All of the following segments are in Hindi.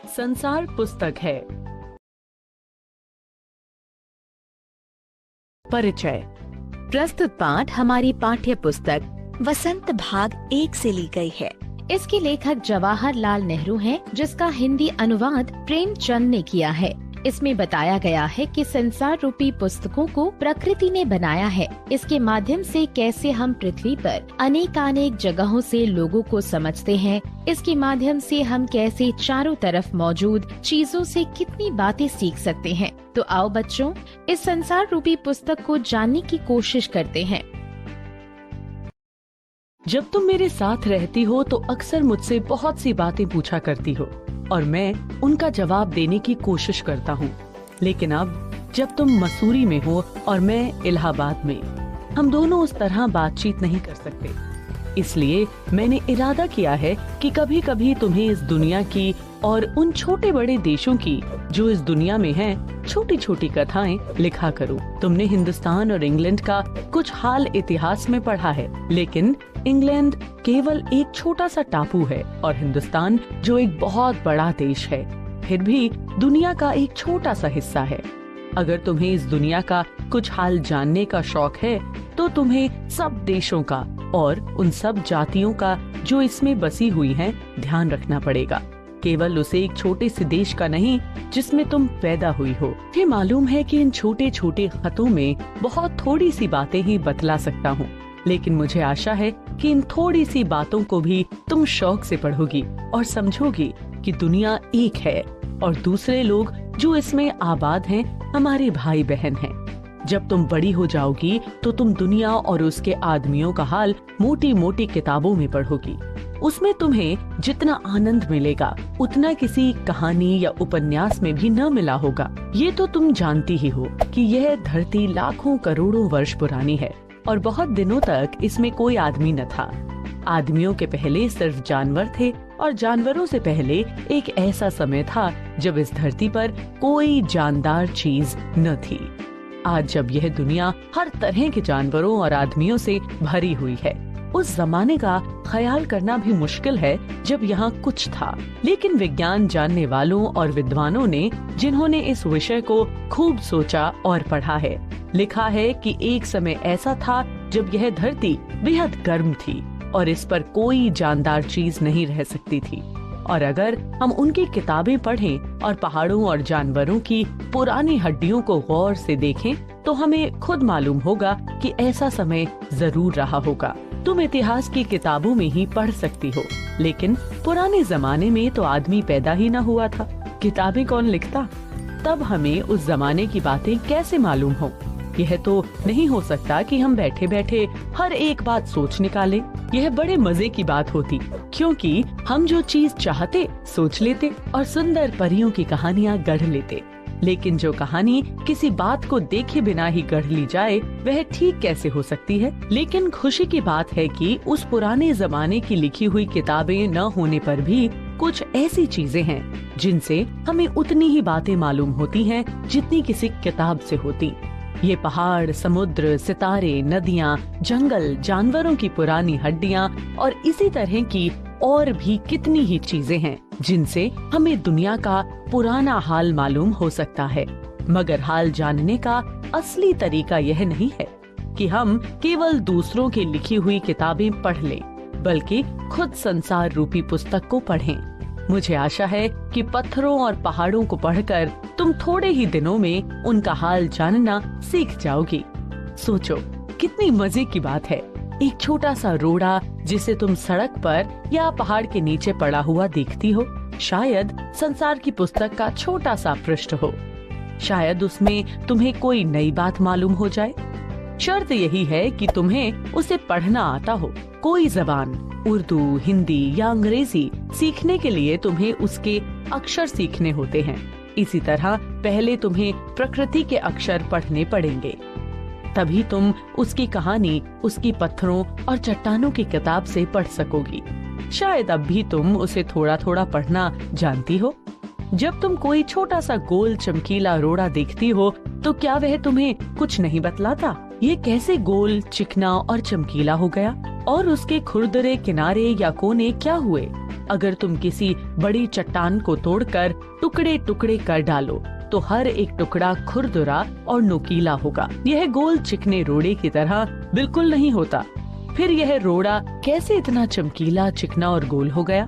संसार पुस्तक है। परिचय। प्रस्तुत पाठ हमारी पाठ्य पुस्तक वसंत भाग 1 से ली गई है। इसके लेखक जवाहरलाल नेहरू हैं, जिसका हिंदी अनुवाद प्रेमचंद ने किया है। इसमें बताया गया है कि संसार रूपी पुस्तकों को प्रकृति ने बनाया है। इसके माध्यम से कैसे हम पृथ्वी पर अनेकानेक जगहों से लोगों को समझते हैं। इसके माध्यम से हम कैसे चारों तरफ मौजूद चीजों से कितनी बातें सीख सकते हैं। तो आओ बच्चों, इस संसार रूपी पुस्तक को जानने की कोशिश करते हैं। जब तुम मेरे साथ रहती हो तो अक्सर मुझसे बहुत सी बातें पूछा करती हो और मैं उनका जवाब देने की कोशिश करता हूँ। लेकिन अब जब तुम मसूरी में हो और मैं इलाहाबाद में, हम दोनों उस तरह बातचीत नहीं कर सकते। इसलिए मैंने इरादा किया है कि कभी कभी तुम्हें इस दुनिया की और उन छोटे बड़े देशों की जो इस दुनिया में हैं, छोटी छोटी कथाएं लिखा करूं। तुमने हिंदुस्तान और इंग्लैंड का कुछ हाल इतिहास में पढ़ा है, लेकिन इंग्लैंड केवल एक छोटा सा टापू है और हिंदुस्तान जो एक बहुत बड़ा देश है, फिर भी दुनिया का एक छोटा सा हिस्सा है। अगर तुम्हें इस दुनिया का कुछ हाल जानने का शौक है तो तुम्हें सब देशों का और उन सब जातियों का जो इसमें बसी हुई हैं, ध्यान रखना पड़ेगा। केवल उसे एक छोटे से देश का नहीं जिसमें तुम पैदा हुई हो। मुझे मालूम है कि इन छोटे छोटे खतों में बहुत थोड़ी सी बातें ही बतला सकता हूँ, लेकिन मुझे आशा है कि इन थोड़ी सी बातों को भी तुम शौक से पढ़ोगी और समझोगी कि दुनिया एक है और दूसरे लोग जो इसमें आबाद हैं हमारे भाई बहन हैं। जब तुम बड़ी हो जाओगी तो तुम दुनिया और उसके आदमियों का हाल मोटी मोटी किताबों में पढ़ोगी। उसमें तुम्हें जितना आनंद मिलेगा उतना किसी कहानी या उपन्यास में भी न मिला होगा। ये तो तुम जानती ही हो कि यह धरती लाखों करोड़ों वर्ष पुरानी है और बहुत दिनों तक इसमें कोई आदमी न था। आदमियों के पहले सिर्फ जानवर थे और जानवरों से पहले एक ऐसा समय था जब इस धरती पर कोई जानदार चीज न थी। आज जब यह दुनिया हर तरह के जानवरों और आदमियों से भरी हुई है, उस जमाने का ख्याल करना भी मुश्किल है जब यहाँ कुछ था। लेकिन विज्ञान जानने वालों और विद्वानों ने, जिन्होंने इस विषय को खूब सोचा और पढ़ा है, लिखा है कि एक समय ऐसा था जब यह धरती बेहद गर्म थी और इस पर कोई जानदार चीज नहीं रह सकती थी। और अगर हम उनकी किताबें पढ़ें और पहाड़ों और जानवरों की पुरानी हड्डियों को गौर से देखें तो हमें खुद मालूम होगा कि ऐसा समय जरूर रहा होगा। तुम इतिहास की किताबों में ही पढ़ सकती हो, लेकिन पुराने जमाने में तो आदमी पैदा ही न हुआ था। किताबें कौन लिखता? तब हमें उस जमाने की बातें कैसे मालूम हो? यह तो नहीं हो सकता कि हम बैठे बैठे हर एक बात सोच निकालें। यह बड़े मजे की बात होती, क्योंकि हम जो चीज चाहते सोच लेते और सुंदर परियों की कहानियाँ गढ़ लेते। लेकिन जो कहानी किसी बात को देखे बिना ही गढ़ ली जाए, वह ठीक कैसे हो सकती है? लेकिन खुशी की बात है कि उस पुराने जमाने की लिखी हुई किताबें न होने पर भी कुछ ऐसी चीजें हैं जिनसे हमें उतनी ही बातें मालूम होती हैं जितनी किसी किताब से होती। ये पहाड़, समुद्र, सितारे, नदियाँ, जंगल, जानवरों की पुरानी हड्डियाँ और इसी तरह की और भी कितनी ही चीजें हैं जिनसे हमें दुनिया का पुराना हाल मालूम हो सकता है। मगर हाल जानने का असली तरीका यह नहीं है कि हम केवल दूसरों की लिखी हुई किताबें पढ़ लें, बल्कि खुद संसार रूपी पुस्तक को पढ़ें। मुझे आशा है कि पत्थरों और पहाड़ों को पढ़कर तुम थोड़े ही दिनों में उनका हाल जानना सीख जाओगी। सोचो, कितनी मजे की बात है। एक छोटा सा रोड़ा जिसे तुम सड़क पर या पहाड़ के नीचे पड़ा हुआ देखती हो, शायद संसार की पुस्तक का छोटा सा पृष्ठ हो। शायद उसमें तुम्हें कोई नई बात मालूम हो जाए। शर्त यही है कि तुम्हें उसे पढ़ना आता हो। कोई जबान, उर्दू, हिंदी या अंग्रेजी सीखने के लिए तुम्हें उसके अक्षर सीखने होते हैं। इसी तरह पहले तुम्हें प्रकृति के अक्षर पढ़ने पड़ेंगे, तभी तुम उसकी कहानी उसकी पत्थरों और चट्टानों की किताब से पढ़ सकोगी। शायद अब भी तुम उसे थोड़ा थोड़ा पढ़ना जानती हो। जब तुम कोई छोटा सा गोल चमकीला रोड़ा देखती हो तो क्या वह तुम्हें कुछ नहीं बतलाता? ये कैसे गोल, चिकना और चमकीला हो गया और उसके खुरदरे किनारे या कोने क्या हुए? अगर तुम किसी बड़ी चट्टान को तोड़कर टुकड़े टुकड़े कर डालो तो हर एक टुकड़ा खुरदुरा और नुकीला होगा। यह गोल चिकने रोड़े की तरह बिल्कुल नहीं होता। फिर यह रोड़ा कैसे इतना चमकीला, चिकना और गोल हो गया?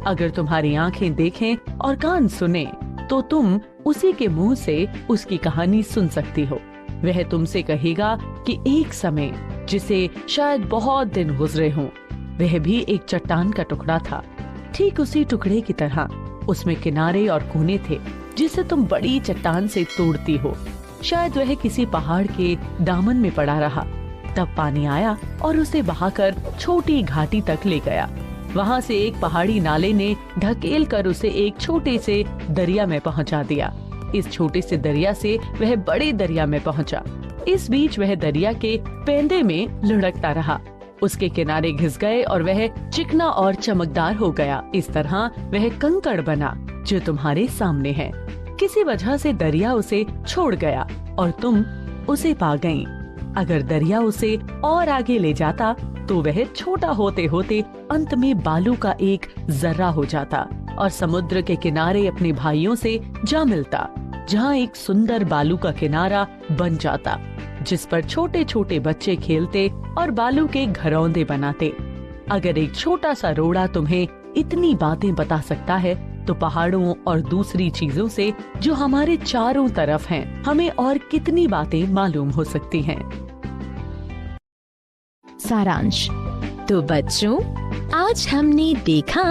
अगर तुम्हारी आंखें देखें और कान सुने तो तुम उसी के मुंह से उसकी कहानी सुन सकती हो। वह तुमसे कहेगा कि एक समय, जिसे शायद बहुत दिन गुजरे हों, वह भी एक चट्टान का टुकड़ा था। ठीक उसी टुकड़े की तरह उसमें किनारे और कोने थे जिसे तुम बड़ी चट्टान से तोड़ती हो। शायद वह किसी पहाड़ के दामन में पड़ा रहा। तब पानी आया और उसे बहाकर छोटी घाटी तक ले गया। वहाँ से एक पहाड़ी नाले ने ढकेल कर उसे एक छोटे से दरिया में पहुँचा दिया। इस छोटे से दरिया से वह बड़े दरिया में पहुँचा। इस बीच वह दरिया के पेंदे में लुढ़कता रहा। उसके किनारे घिस गए और वह चिकना और चमकदार हो गया। इस तरह वह कंकड़ बना जो तुम्हारे सामने है। किसी वजह से दरिया उसे छोड़ गया और तुम उसे पा गईं। अगर दरिया उसे और आगे ले जाता तो वह छोटा होते होते अंत में बालू का एक जर्रा हो जाता और समुद्र के किनारे अपने भाइयों से जा मिलता, जहाँ एक सुंदर बालू का किनारा बन जाता जिस पर छोटे छोटे बच्चे खेलते और बालू के घरौंदे बनाते। अगर एक छोटा सा रोड़ा तुम्हें इतनी बातें बता सकता है तो पहाड़ों और दूसरी चीजों से जो हमारे चारों तरफ हैं, हमें और कितनी बातें मालूम हो सकती हैं। सारांश। तो बच्चों, आज हमने देखा